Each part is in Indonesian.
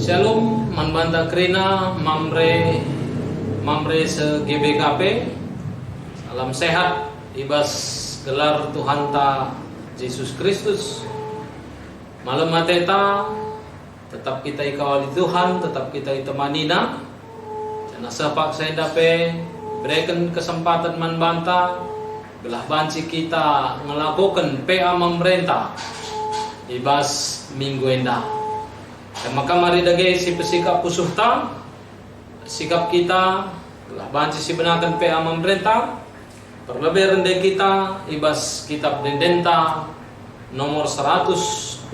Shalom, manbanta krina, mamre se GBKP. Salam sehat, ibas gelar Tuhan ta Yesus Kristus. Malam mateta, tetap kita ikawali Tuhan, tetap kita itemanina. Jana sepak saya dape berikan kesempatan manbanta belah banci kita ngelakukan PA pemerintah ibas minggu endah. Maka mari dage si pesikap pusuhta sikap kita telah banci si benakan PA pemerintah perlebih rendah kita ibas kitab Dendenta nomor 187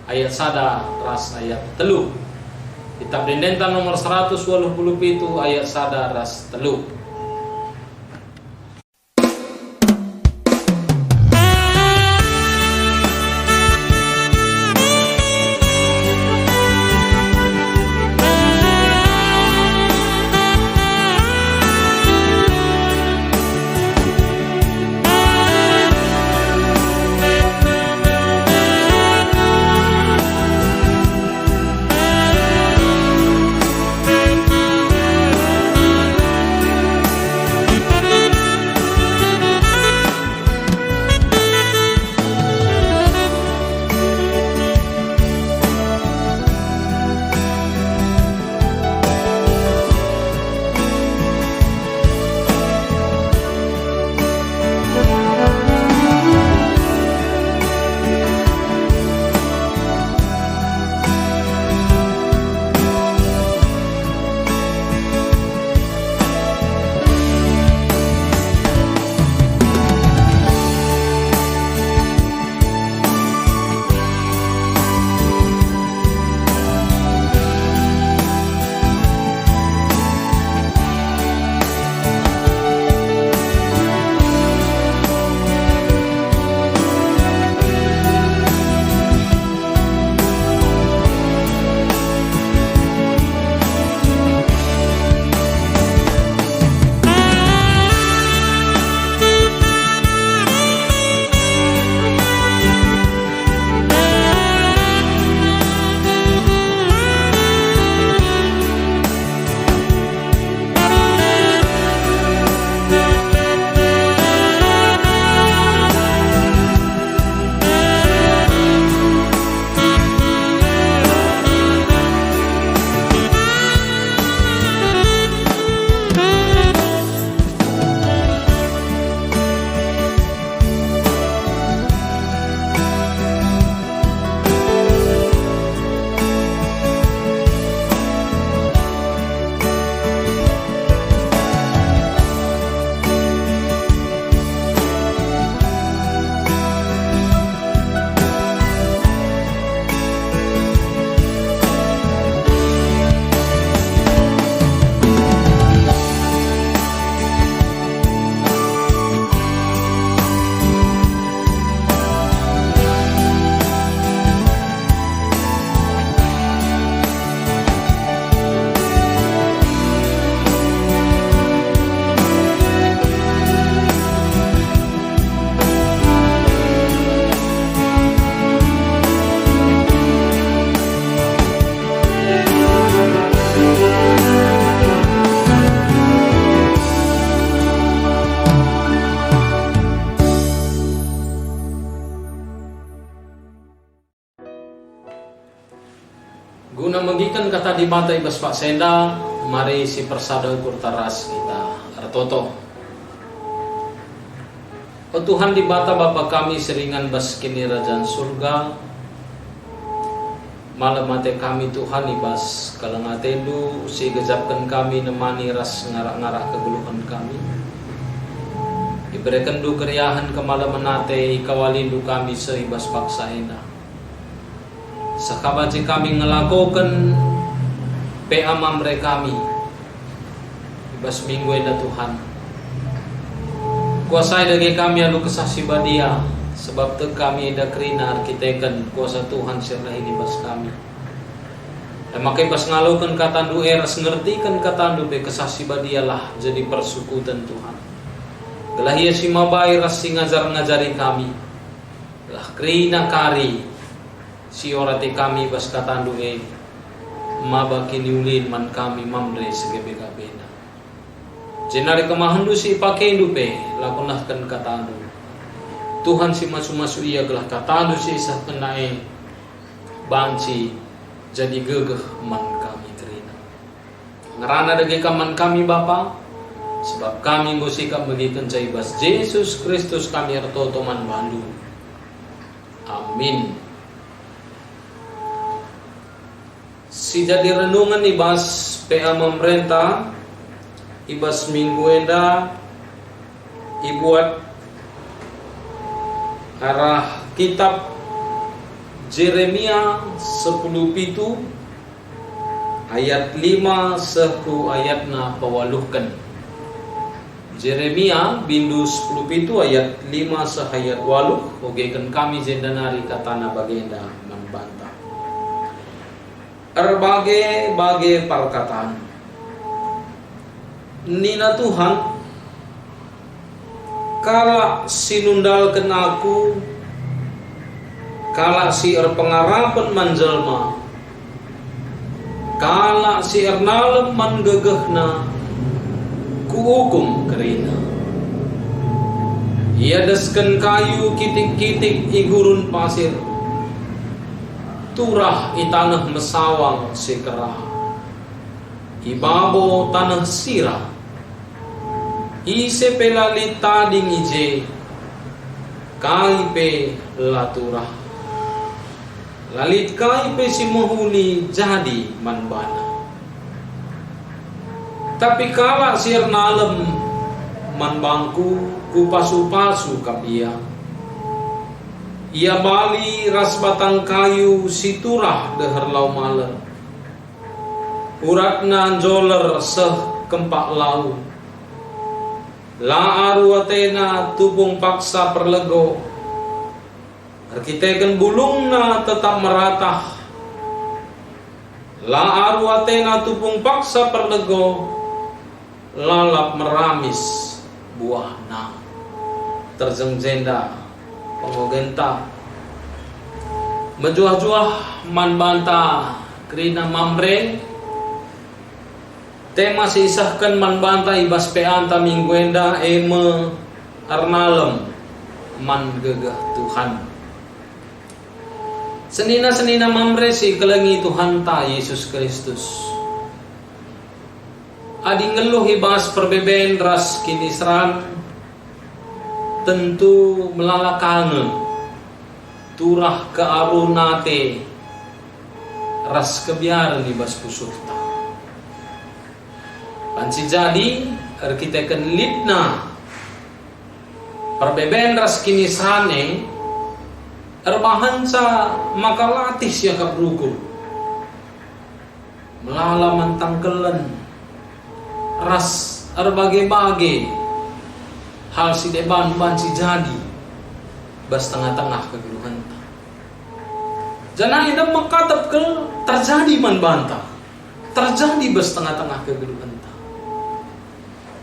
ayat sada ras ayat telu. Kitab Dendenta nomor 187 ayat sada ras telu. Guna mengikan kata di mata ibas Pak Senda, mari si persada ukur taras kita artoto. O Tuhan di bata Bapa kami seringan bas kini rajaan surga. Malam mate kami Tuhan ibas kalangatendu si gejapkan kami nemani ras ngarak-ngarak kegeluhan kami. Diberikan du keriahan kemalaman nate ikawalindu kami seibas paksa enda. Sakabaji kami ngelakukan PA mamre kami ibas minggu enda Tuhan. Kuasai dagi kami alu kesasi badia sebab te kami enda kerina arkiteken kuasa Tuhan serlah ini bas kami. Dan makai bas ngalukan katandu eras ngertikan katandu be kesasi badia lah jadi persukutan Tuhan. Gelahia si mabai ras si ngajar-ngajari kami. Lah kerina kari si orati kami bas katandu mabaki niulin man kami mamre segebe-gabena. Jenari kemahandu si pakendu pe lakunahkan katandu. Tuhan si masu-masu iya gelah katandu si isah kenai banci jadi gegeh man kami kerina. Ngerana dagi kaman kami Bapa, sebab kami ngusikap begitu cai bas Yesus Kristus kami artoto man bandu. Amin. Si jadi renungan ibas PA pemerintah ibas minggu enda ibuat arah kitab Jeremia 10:7 ayat 5 sehu ayatna pawaluhkan. Jeremia bindu 10:7 ayat 5 sehayat 8 ogekan kami jendanari katana bagenda membantah. Berbagai perkataan Nina Tuhan kala sinundal kenaku kala si pengarapan manjelma kala si ernalem mangegehna ku hukum kerina ia desken kayu kitik-kitik igurun pasir turah itanah mesawang sekerah ibabo tanah sirah ise pelalit tading ije kaipe laturah lalit kaipe si mohuli jadi manbana tapi kala sirnalem manbangku ku pasu-pasu kapia ia bali ras batang kayu siturah deher lau maler uratna joler seh kempak lau la arwatena tupung paksa perlego arkiteken bulungna tetap meratah la arwatena tupung paksa perlego lalap meramis buahna terjengjenda pengogenta menjuah-juah man banta kerina mamre tema sisahkan man banta ibas peanta mingguenda eme arnalem man gegah Tuhan senina mamre si kelengi Tuhan ta Yesus Kristus adi ngeluh ibas perbeben ras kinisran tentu melalakange turah ke arunate ras kebiaran ibas pusuhta panci jadi arkiteken litna perbeben ras kinisrane erbahansa makalatih siakap rukur melala mantangkelan ras erbage-bage hal si deban banci jadi bas tengah-tengah kegeluhan jana idam makatap ke terjadi man bantah terjadi bas tengah-tengah kegeluhan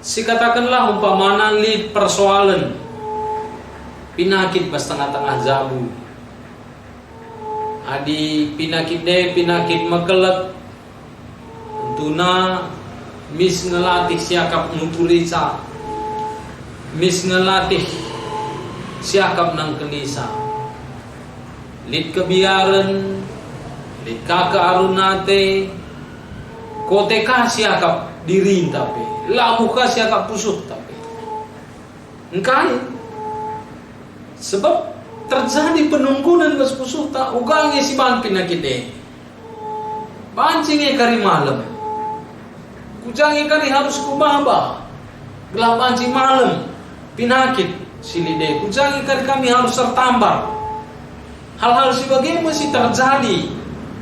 si katakanlah umpamana lid persoalan pinakit bas tengah-tengah jabu adi pinakit mekelek tentuna mis ngelatih siakap nuturica mis ngelatih siakap nang kenisa lid kebiaran lid kaka arunate koteka siakap dirin tapi lamuka siakap pusuh tapi engkai sebab terjadi penunggunan bas pusuh tak ugangi si ban pinakite bancinge kari malam kujangi kari harus kubaba gelah banci malam pinakit silide kujangi kari kami harus tertambar hal-hal sebagainya masih terjadi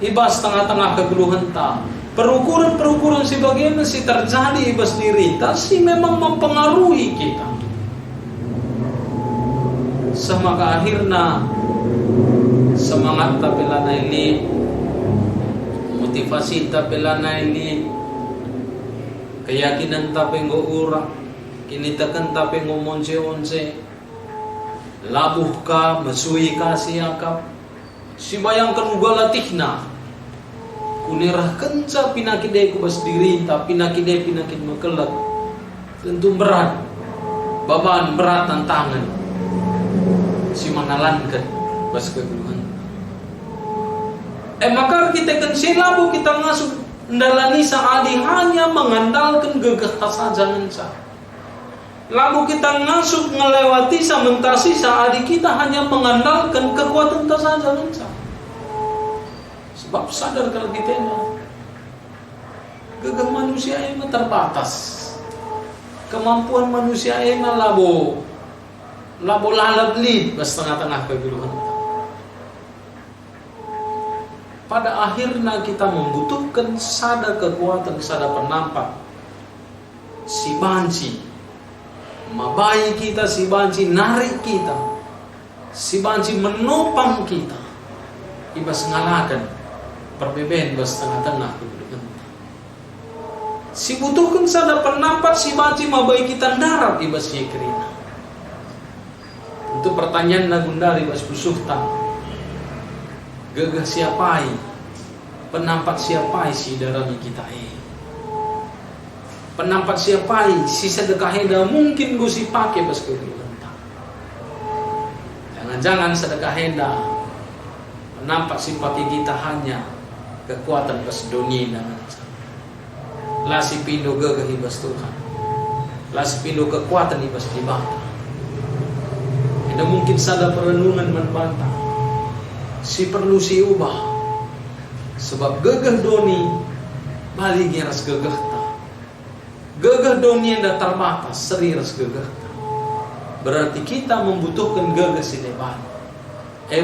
ibas tengah-tengah kegeluhan tak perukuran sebagainya masih terjadi ibas dirita sih memang mempengaruhi kita semaka akhirnya semangat tapi lana ini motivasi tapi lana ini keyakinan tapi ngo ura kini tekan tapi ngo once labuh ka mesui ka siakap Si bayangkan uga latihna. Kunerah kenca pinakide ku bas dirita, pinakide pinakid makelat. Tentu berat. Babaan berat tantangan. Si manalankan bas kegeluhan. Maka kita kan silabu kita ngasuh ndalani saadi hanya mengandalkan gegah saja ngenca. Lalu kita ngasuh ngelewati samentasi saadi kita hanya mengandalkan kekuatan saja ngenca. Sebab sadar kalau kita gegah manusia ini terbatas. Kemampuan manusia ini labo lalat lid bas tengah-tengah kegeluhan. Pada akhirnya kita membutuhkan sada kekuatan, sada penampak. Si banci mabai kita, si banci narik kita, si banci menopang kita. Ibas ngalakan perbedaan bas tengah-tengah. Si butuhkan sada penampak, si banci mabai kita darat ibas yekrina. Untuk pertanyaan nagundari bas busuhtan. Gegah siapai, penampak siapai si darami kita penampak siapai si sedekah heda mungkin gue si pakai pas kegeluhan. Jangan-jangan sedekah heda penampak si pakai kita hanya kekuatan pas dunia dengan lah si pindo gegah ibas Tuhan, lah si pindo kekuatan ibas ibadah. Ada mungkin sada perenungan membantah. Si perlu si ubah sebab gegah doni balik ras gegah ta gegah doni yang terbatas seri ras gegah ta. Berarti kita membutuhkan gegah si depan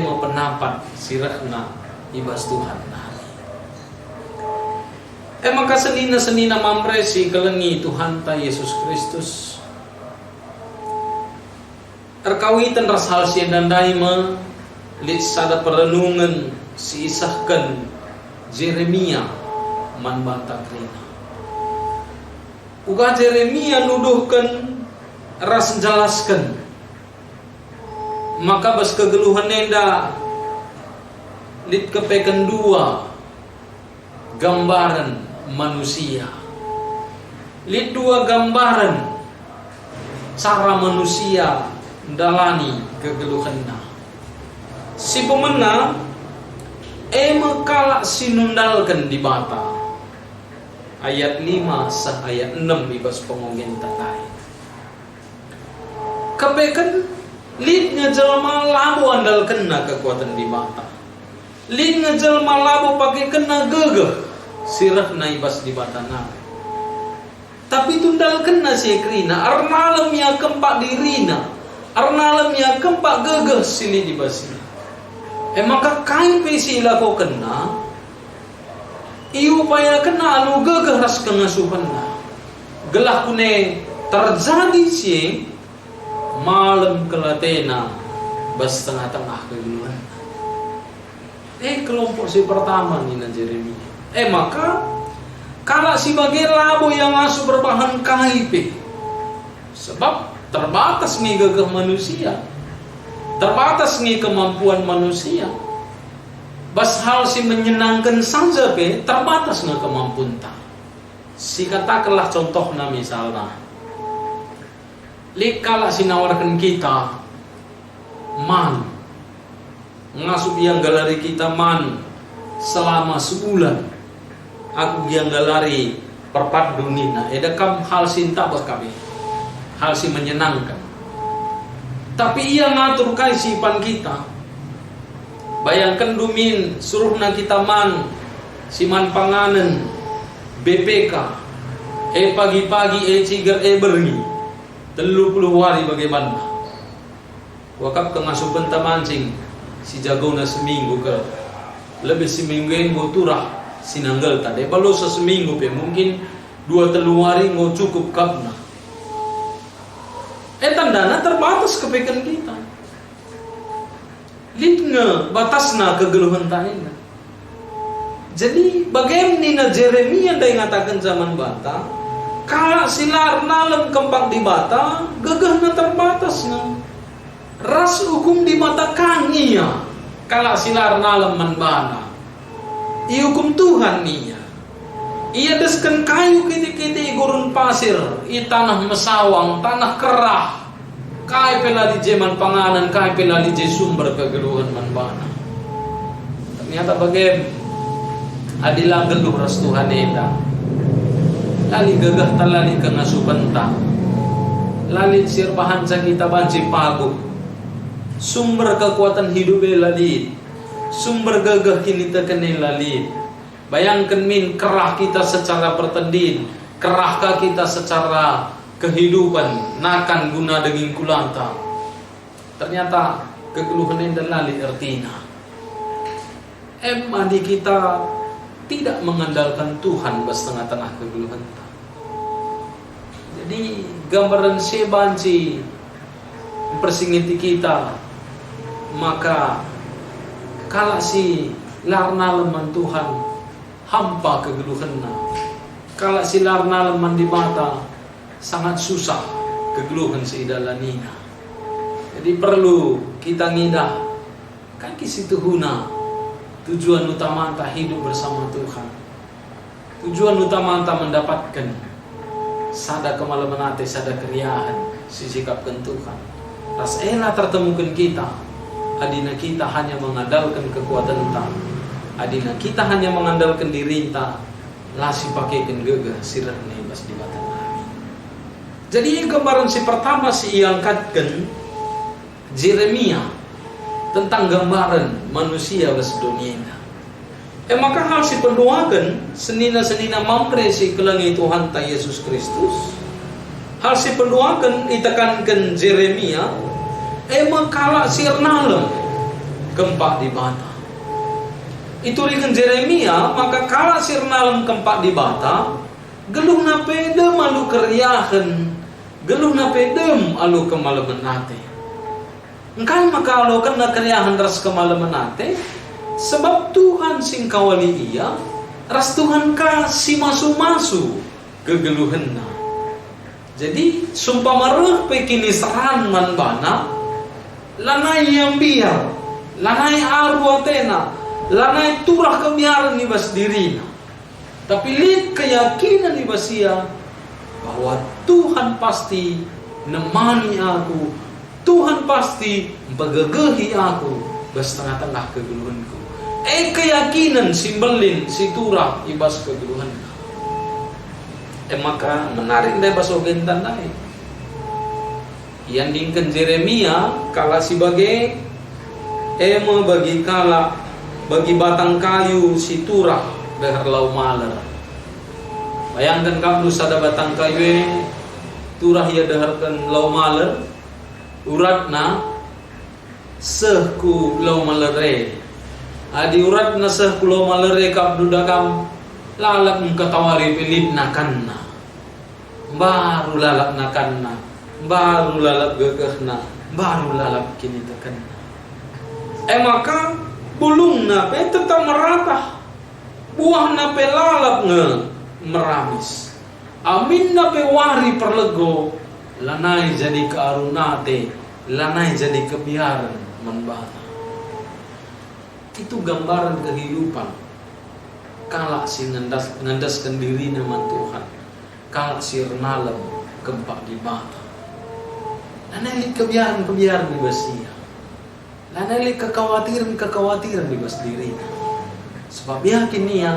mau penampak sirahna ibas Tuhan maka senina mampresi kelengi Tuhan ta Yesus Kristus terkawitan ras hal si dan daima lihat sada perenungan si isahkan Jeremia manbanta krina. Uga Jeremia nuduhkan ras jelaskan. Maka bas kegeluhan nenda lit kepekan dua gambaran manusia. Lit dua gambaran cara manusia dalani kegeluhanna. Si pemenang mekalak sinundalkan di bata ayat 5 sah ayat 6 ibas pengongin takai kepekan lid ngejelma labu andalkan na kekuatan di bata lid ngejelma labu pakai kena gegeh sirah na ibas di bata na tapi tundalkan na si krina arnalam ya kempak dirina arnalam ya kempak gegeh sili di basina maka kain sila ko kena iupaya kena alu gegah ras kengasuhan na gelah kune terjadi si malam kelatena bas tengah-tengah kegeluhan kelompok si pertama ni na Jeremia maka kala si bagai labo yang asu berbahan KIP sebab terbatas nih gegah manusia terbatas nih kemampuan manusia bas hal si menyenangkan saja terbatas nggak kemampuan ta si katakanlah contohnya misalnya likala si nawarkan kita man ngasup yang galari kita man selama sebulan aku yang galari perpad dunia edakam hal sinta bak kami hal si menyenangkan tapi ia ngatur kaisipan kita. Bayangkan dumin suruhna kita man siman panganan BPK pagi-pagi cigar berni 30 hari bagaimana wakap kemasukan tamancing si jagona seminggu ke lebih seminggu yang go turah sinanggal tadi kalau seminggu mungkin 2-3 hari go cukup kapna tandana terbatas kepekan kita. Litnge batasna kegeluhan taina. Jadi bagaimana Jeremia yang ngatakan zaman bata, kala silar nalem kembang di bata, gegahna terbatasna. Ras hukum di mata kangia, Kala silar nalam manbana. Iukum Tuhan niya. Ia deskan kayu kiti-kiti gurun pasir, i tanah mesawang, tanah kerah. Kai pela di jeman panganan, kai pela di sumber kegeluhan manbana. Ternyata bagai adilang geluh ras Tuhan eda. Lali gagah talali ka ngasubanta. Lali sirbahan sa kita banci pagod. Sumber kekuatan hidup lalid. Sumber gagah kini terkenal lalid. Bayangkan min kerah kita secara pertendin, kerahkah kita secara kehidupan, nakan guna daging kulanta. Ternyata kegeluhan ini lalid artinya. Di kita tidak mengandalkan Tuhan bas tengah-tengah kegeluhan. Jadi gambaran sebanci persingiti kita, maka kala si larna leman Tuhan hampa kegeluhanna. Kala si larna leman di mata sangat susah kegeluhan si idalanina. Jadi perlu kita ngidah kan kisitu huna tujuan utama anta hidup bersama Tuhan. Tujuan utama anta mendapatkan sada kemalaman sada keriahan sisikapkan Tuhan. Ras ela tertemukan kita. Adina kita hanya mengandalkan kekuatan enta. Adina kita hanya mengandalkan diri enta. Lasi pakaikan gagah sirah nebas di mata kami. Jadi gambaran si pertama si iangkatkan Jeremia tentang gambaran manusia bas dunia. Maka hal si pendoakan senina-senina mampre si kelangi Tuhan ta Yesus Kristus. Hal si pendoakan itekankan Jeremia makala sirnalem kempak di bata. Itu rikan Jeremia maka kala sirnalem kempak di bata geluh na pedem alu keriahan, geluh na pedem alu kemalaman nate. Engkau maka alu kena keriahan ras kemalaman nate sebab Tuhan sing kawali ia ras Tuhan ka si masu-masu kegeluhanna. Jadi sumpah maruh pekini seran manbana lanai yang biar, lanai aru atena, lanai turah kebiaran ni bas dirina. Tapi lihat keyakinan ni basia bahwa Tuhan pasti nemani aku, Tuhan pasti begegehi aku bas tengah-tengah kegeluhanku. Keyakinan simbelin si turah ibas kegeluhan. Maka menarik deh bas ogen tandai. Yang dingken Jeremia kala sebagai bagi kala bagi batang kayu si turah berlau maler. Bayangkan kamu sada batang kayu turah ya deharkan lau maler uratna sehku lau malere. Adi uratna sehku lau malere kabdu dakam lalak mengkatawari pilih nakanna. Baru lalak nakanna. Baru lalap gagahna, baru lalap kini tekanna. Maka bulung nape tetap meratah, buah nape lalap meramis. Amin nape wari perlego, lanai jadi kearunate, lanai jadi kebiaran membata. Itu gambaran kehidupan. Kala si ngandaskan diri nama Tuhan, kala si renalem kempak di mata. Lanai kebiaran di basia. Lanai kekhawatiran di bas diri. Sebab yakin niya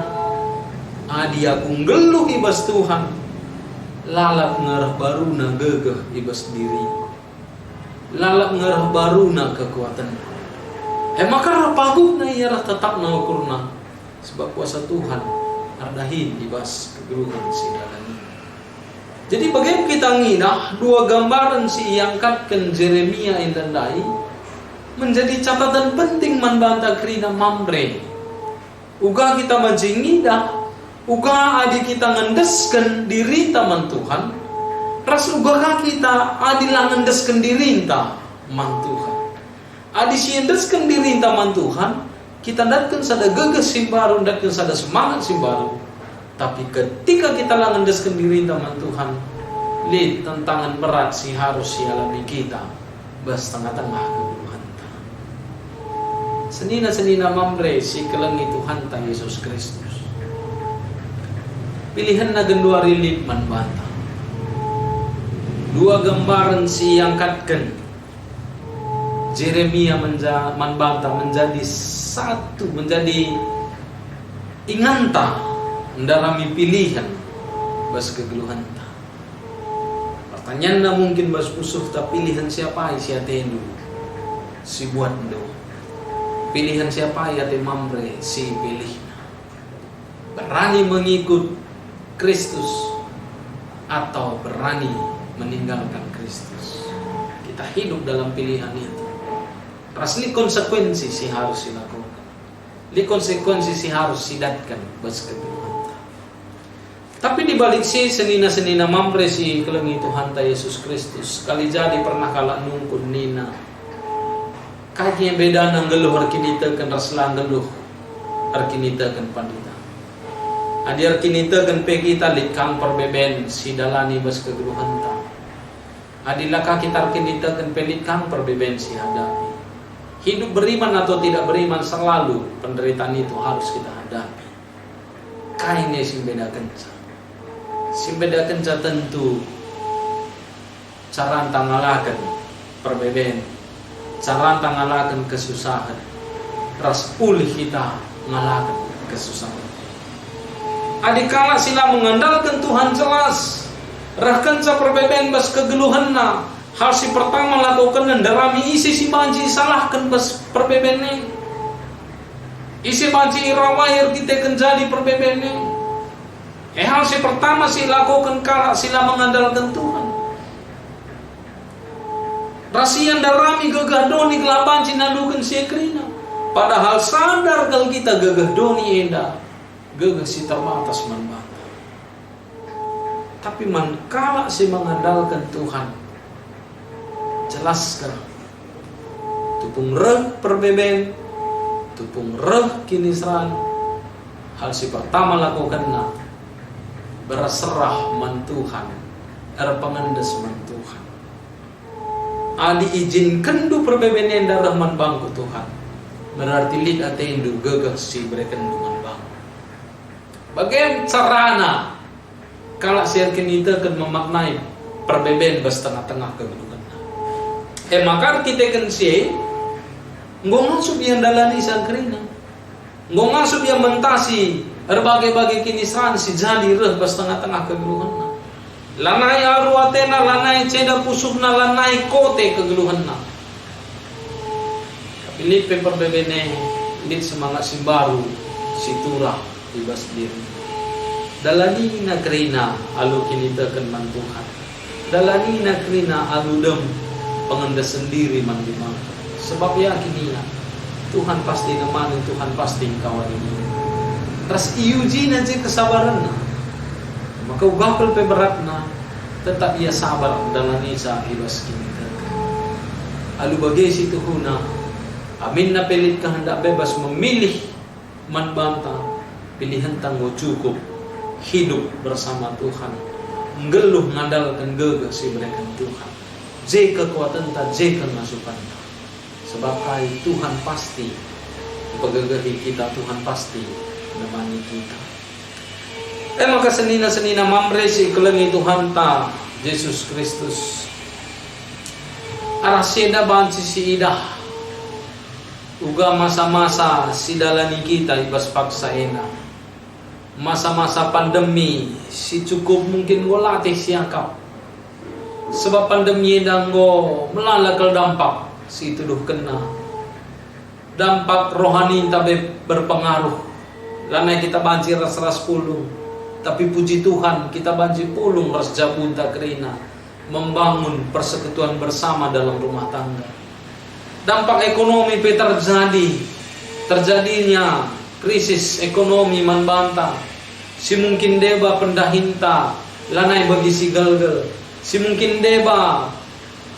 adi akung geluh ibas Tuhan. Lalap ngarah baru na gegah ibas diri. Lalap ngarah baru na kekuatan. Maka rapagub na iya tetap na ukurna. Sebab kuasa Tuhan ardahin ibas kegeluhan si dalani. Jadi bagaimana kita ngidah dua gambaran si iangkatkan Jeremia indandai menjadi catatan penting manbanta krina mamre. Uga kita mancingidah, uga adi kita ngendeskan diri taman Tuhan, ras uga kita adi ngendeskan diri ta man Tuhan. Adi si ngendeskan diri taman Tuhan, kita datang sada geges simbaru, datang sada semangat simbaru. Tapi ketika kita ngendeskan diri taman Tuhan, lihat tantangan berat si harus si alami kita bas tengah-tengah kegeluhan. senina mamre si kelengi Tuhan ta Yesus Kristus. Pilihan na gendua rilip man banta. Dua gambaran si angkatkan. Jeremia man banta menjadi satu, menjadi inganta mendarami pilihan bas kegeluhan ta. Pertanyaan na mungkin bas usuh ta pilihan siapa si atenu si buat do. Pilihan siapa ya te mamre si pilih. Berani mengikut Kristus atau berani meninggalkan Kristus. Kita hidup dalam pilihan itu. Rasli konsekuensi si harus dilakukan. Li konsekuensi si harus sidatkan bas kegeluhan. Tapi di balik si senina mamre si kelengi Tuhan ta Yesus Kristus, kali jadi pernah kala nungkun nina. Kaki beda nang geluh arkinita kan raslang geluh arkinita kan pandita. Adi arkinita kan pegita likang perbeben si dalani bas kegeluhan ta. Adi laka kita arkinita kan pelikang perbeben si hadapi. Hidup beriman atau tidak beriman selalu penderitaan itu harus kita hadapi. Kainnya si beda kenca. Si beda kenca tentu cara tangalakan perbeben, cara tangalakan kesusahan. Ras pulih kita ngalakan kesusahan. Adikala sila mengandalkan Tuhan jelas, rahkan sa perbeben bas kegeluhanna. Hal si pertama lakukan nendarami isi si banci salahkan bas perbebene. Isi banci irawahir kita kenjadi perbebene. Hal si pertama si lakukan kala sila mengandalkan Tuhan. Rasian darami gagah doni kelaban si nadukan si ekrina. Padahal sadar kalau kita gagah doni enda, gagah si terbatas manbata. Tapi mankala si mengandalkan Tuhan, jelaskan tupung reh perbeben, tupung reh kinisran. Hal si pertama lakukanna berserah man Tuhan, pengendes man Tuhan. Adi izinkan du perbeben yang darah man bangku Tuhan. Berarti lid atendu gagah si berikan man bangku. Bagaimana carana kalau siar kita kan memaknai perbeben bas tengah-tengah kegeluhan. Maka kita kan si ngomong ngasup yang dalani sangkrina, ngomong ngasup yang mentasi berbagai-bagai kinisan si jadi reh bas tengah-tengah kegeluhan. Lanai aruatena, lanai ceda pusukna, lanai kote kegeluhan. Tapi lipe perbebene, lip semangat si baru, si turah ibas diri. Dalani na krina alu kinita kan mantuhan. Dalani na krina alu dem pengendas sendiri man di mana. Sebab yakin ya Tuhan pasti nemani, Tuhan pasti kawan ini. Terus iuji nanti kesabaran na. Maka ugapel pe beratna tetap ia sabar dalam nisa ibas kita. Alu bagai situ huna amin na pelit kehendak bebas memilih man bantang pilihan tangguh cukup hidup bersama Tuhan. Ngeluh ngandalkan gagah si mereka Tuhan. J kekuatan ta, J kemasukan ta. Sebab kai Tuhan pasti pegagahi kita, Tuhan pasti menemani kita. Maka senina mamre si kelengi Tuhan ta Yesus Kristus. Araseda banci si idah. Uga masa-masa si dalani kita ibas paksa ena. Masa-masa pandemi si cukup mungkin go latih siangkap. Sebab pandemi dan go melalakal dampak si tuduh kena. Dampak rohani tabe berpengaruh. Lanai kita banci ras-ras pulung. Tapi puji Tuhan kita banci pulung ras jabun tak kerina. Membangun persekutuan bersama dalam rumah tangga. Dampak ekonomi terjadinya krisis ekonomi manbanta. Si mungkin deba pendahinta lanai bagi si galgal. Si mungkin deba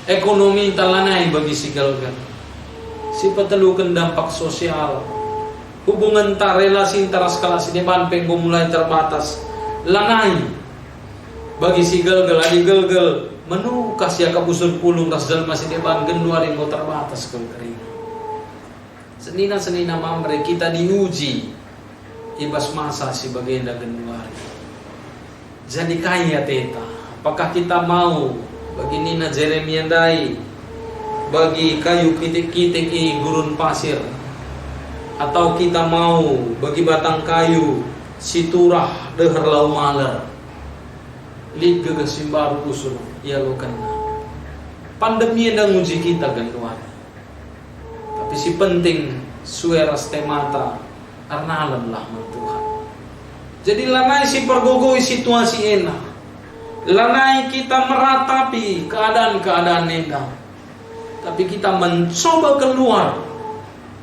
ekonomi talanai bagi si galgal. Si petelukan dampak sosial. Hubungan ta relasi antara skala si depan penggo mulai terbatas. Lanai bagi si galgal adi galgal menu kasih kabusur pulung ras dalma si depan genduari mau terbatas kering. Senina mamre kita diuji ibas masa si bagenda genuari. Jadi kaya teta, apakah kita mau bagi Nina Jeremia dai, bagi kayu kitik-kitik gurun pasir, atau kita mau bagi batang kayu si turah deher lau maler, lid gegesim baru usul ya lo kena. Pandemi yang nguji kita genuari. Tapi si penting sueras temata karena alam lah Tuhan. Jadi lanai si pergogoi situasi enak, lanai kita meratapi keadaan-keadaan enak, tapi kita mencoba keluar,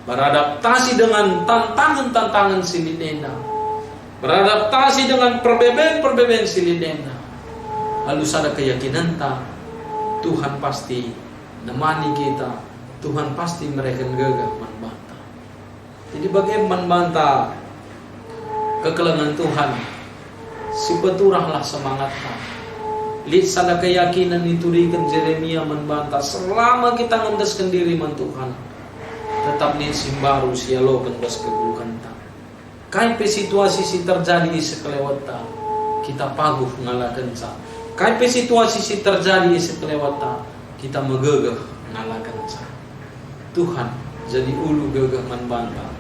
beradaptasi dengan tantangan-tantangan silid enak, beradaptasi dengan perbedaan-perbedaan silid enak. Lalu ada keyakinan tak Tuhan pasti nemani kita, Tuhan pasti mereka gagah membantah. Jadi bagaimana membantah kekelengan Tuhan, si peturahlah semangatnya. Lihat sana keyakinan diturikan Jeremia membantah, selama kita ngendeskan diri man Tuhan, tetap nih simbaru sialo kendas kegeluhan tak. Kaipe situasi si terjadi di sekelewatan, kita paguh ngalakan sa. Kaipe situasi si terjadi di sekelewatan, kita megegah ngalakan sa. Tuhan jadi ulu gagah membantah,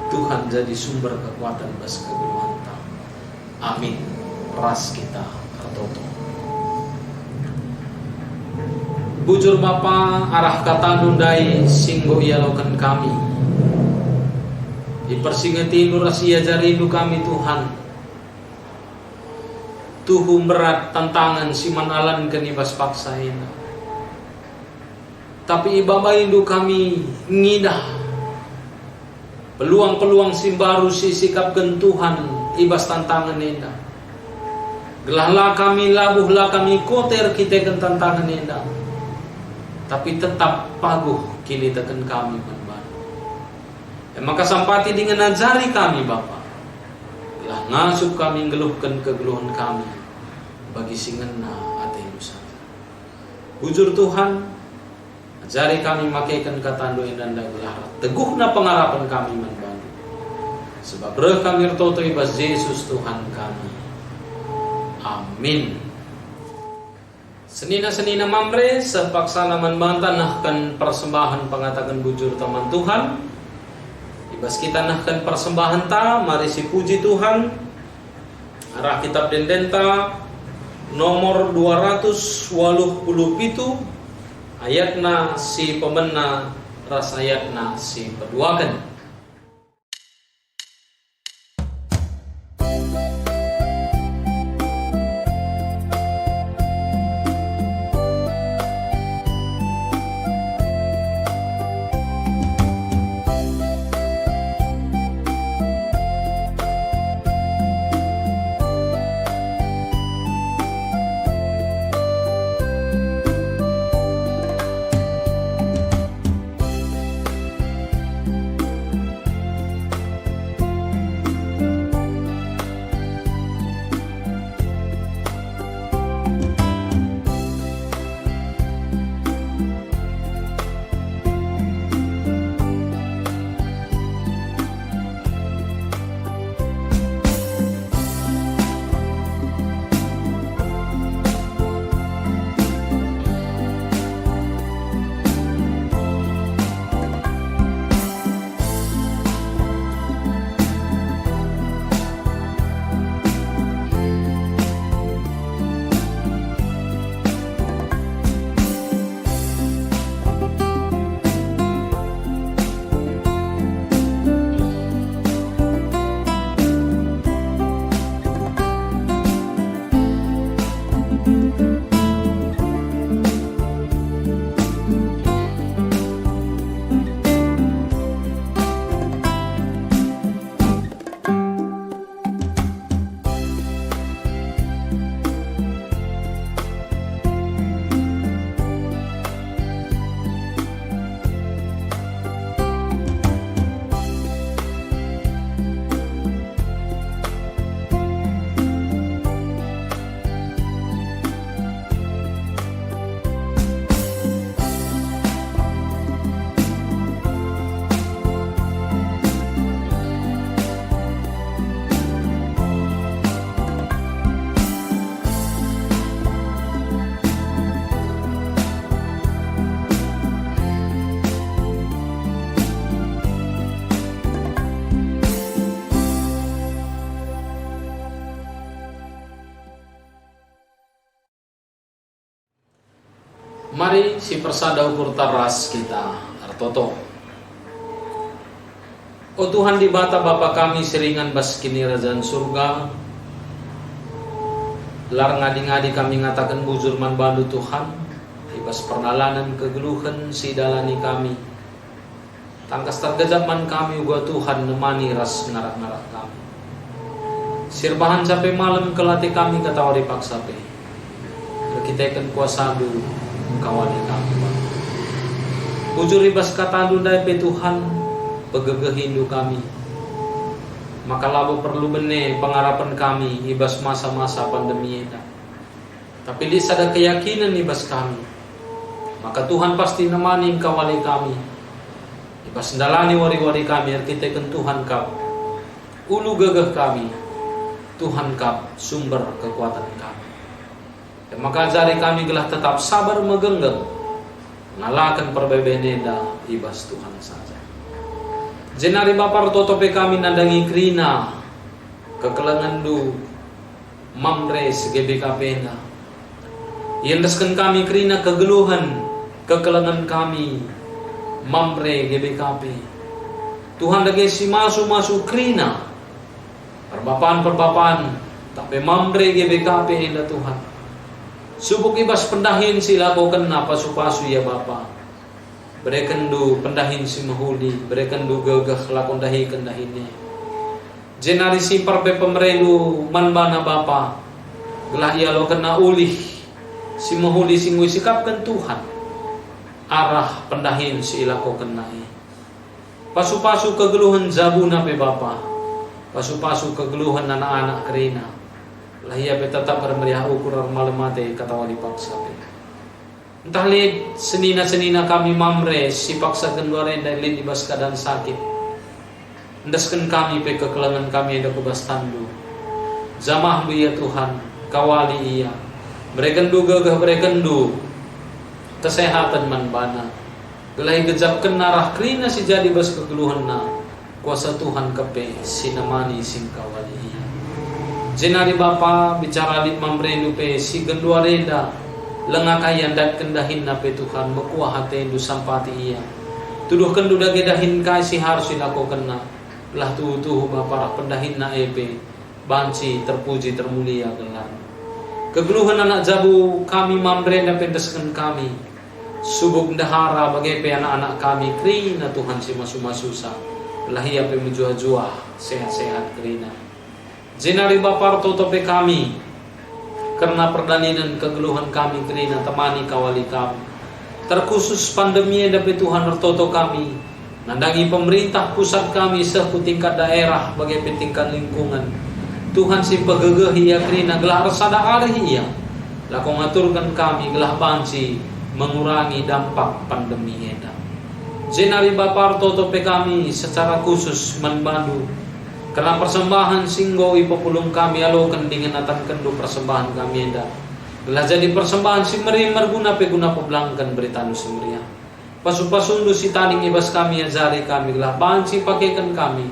Tuhan jadi sumber kekuatan bas kegeluhan tak. Amin. Ras kita kertoto. Bujur Bapa arah kata nundai singgo ialokan kami. Di persingeti nur asia jaridu kami Tuhan. Tuhu berat tantangan si manalan kenibas paksa ina. Tapi ibaba indu kami ngidah. Peluang-peluang si baru si sikapkan Tuhan ibas tantangan ina. Gelahlah kami labuhlah kami koter kita kan tantangan ina. Tapi tetap paguh kini tekan kami membantu. Maka sampati dengan ajari kami Bapa. Lah ngasup kami ngeluhkan kegeluhan kami bagi singena atenu saja. Bujur Tuhan, ajari kami makaikan katandu indanda gelar. Teguhna pengharapan kami membantu. Sebab reh kami rtoto ibas Yesus Tuhan kami. Amin. Senina mamre sepaksana membantah nahkan persembahan pengatakan bujur teman Tuhan. Ibas kita nahkan persembahan ta, mari si puji Tuhan. Arah kitab dendenta nomor 287 ayatna si pemena ras ayatna si peduakan. Mari si persada ukur taras kita artoto. O Tuhan di bata Bapa kami seringan bas kini razan surga. Lar ngadi-ngadi kami ngatakan bujur man bandu Tuhan. Ibas perjalanan kegeluhan si dalani kami. Tangkas tergejap man kami uga Tuhan nemani ras ngarak-ngarak kami. Sirbahan sampai malam kelati kami katawa dipaksa pe. Kita ikan kuasa dulu kawani kami. Bujur ibas kata dundai pe Tuhan pegegeh hindu kami. Maka labu perlu bene pengharapan kami ibas masa-masa pandemi ini. Tapi di sada keyakinan ibas kami. Maka Tuhan pasti nemani kawali kami. Ibas ndalani wari-wari kami kita ikan Tuhan kap. Ulu gagah kami. Tuhan kap sumber kekuatan kami. Dan maka jari kami gelah tetap sabar megenggam. Ngalakan perbebeneda ibas Tuhan saja. Jenari Bapa totope kami nandangi krina. Kekelengan du. Mamre segebekap na. Yendaskan kami krina kegeluhan. Kekelengan kami. Mamre GBKP. Tuhan lagi si masu krina. Perbapaan tapi mamre GBKP indah Tuhan. Subuk ibas pendahin sila kau kena pasu-pasu ya Bapa. Berikan du pendahin si mahuli, berikan du gagah lakon dahi kendahine. Jenari si parpe pemerelu manbana Bapa. Gelah ia lo kena ulih si mahuli singui sikapkan Tuhan. Arah pendahin si ila kau kenai. Pasu-pasu kegeluhan zabuna pe Bapa. Pasu-pasu kegeluhan anak-anak kerina. Lahia pe tetap bermeriah ukur malam mate katawa dipaksa pe. Entah lid senina-senina kami mamre si paksa kenduare dan lid ibas keadaan sakit. Endaskan kami pe kekelangan kami ada kubas tandu. Zamah bu ya Tuhan kawali iya. Berikan du gagah berikan du kesehatan manbana. Gelai gejap kenarah krina si jadi bas kegeluhan na. Kuasa Tuhan kepe sinamani sing kawali iya. Jenari Bapa bicara di mamrenu pe si gendua reda lengakayan dan kendahin na pe Tuhan mekuah hati du sampati iya. Tuduh kendu dage dahin kai si harus ilakokan na. Lah tuh Bapa pendahin na epe banci terpuji termulia gelar. Kegeluhan anak jabu kami mamre dan pendeskan kami. Subuk ndahara bagai pe anak-anak kami krina Tuhan si masu-masusa. Lahia pe menjuah-juah sehat-sehat krina. Jenari Bapa totope kami karena perdaninan kegeluhan kami krina temani kawali kami. Terkhusus pandemi dapat Tuhan ertoto kami. Nandangi pemerintah pusat kami sehu tingkat daerah bagai tingkat lingkungan. Tuhan si pegegeh ia krina gelah resada arih ia. Lako ngaturkan kami gelah banci mengurangi dampak pandemi eda. Jenari Bapa totope kami secara khusus manbandu. Karena persembahan singgo ipopulung kami alokan dengan atan kendu persembahan kami eda. Gelah jadi persembahan si meri merguna pe guna peblangkan berita nu semria. Pasu-pasundu si taning ibas kami azari kami gelah banci pakaikan kami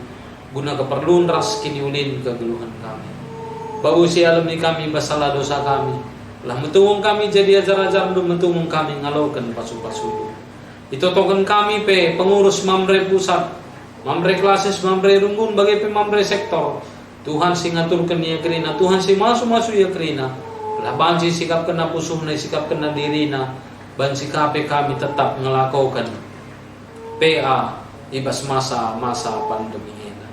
guna keperluan ras kini ulin kegeluhan kami. Bau si alami kami basalah dosa kami. Lah metungung kami jadi ajar-ajar du metungung kami ngalokan pasu-pasundu. Itotokan kami pe pengurus mamre pusat. Mamre klasis, mamre runggun, bagai pemamre sektor. Tuhan si ngaturkan ia kerina, Tuhan si masuk ia kerina. Lah banci sikap kena pusuhna, sikap kena dirina. Banci kape kami tetap ngelakukan PA ibas masa pandemi ini.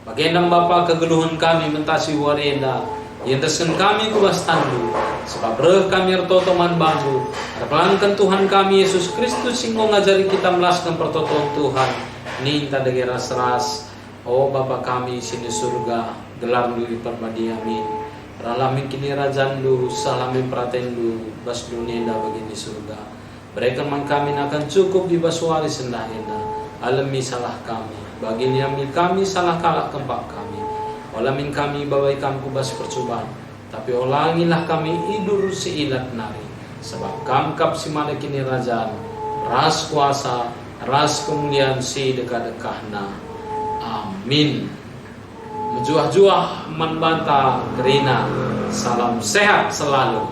Bagendang Bapa kegeluhan kami mentasi warenda. Yang desen kami kubas tandu. Sebab reh kami ertotoman bandu. Terpelangkan Tuhan kami Yesus Kristus singgo ngajari kita melaskan pertotoan Tuhan. Ninta dagi ras-ras. Oh Bapa kami sini surga. Gelar lu iparmadi amin. Ralamin kini rajan lu. Salamin praten lu. Bas dunia begini surga. Berikan man kami akan cukup di baswari sendahina. Alami salah kami. Bagi niami kami salah kalak kempak kami. Olamin kami bawai kami kubas percobaan. Tapi olangilah kami idur si ilat nari. Sebab kamkap si mana kini rajaan. Ras kuasa. Ras kemuliaan si dekah-dekahna. Amin. Menjuah-juah membantah kerina. Salam sehat selalu.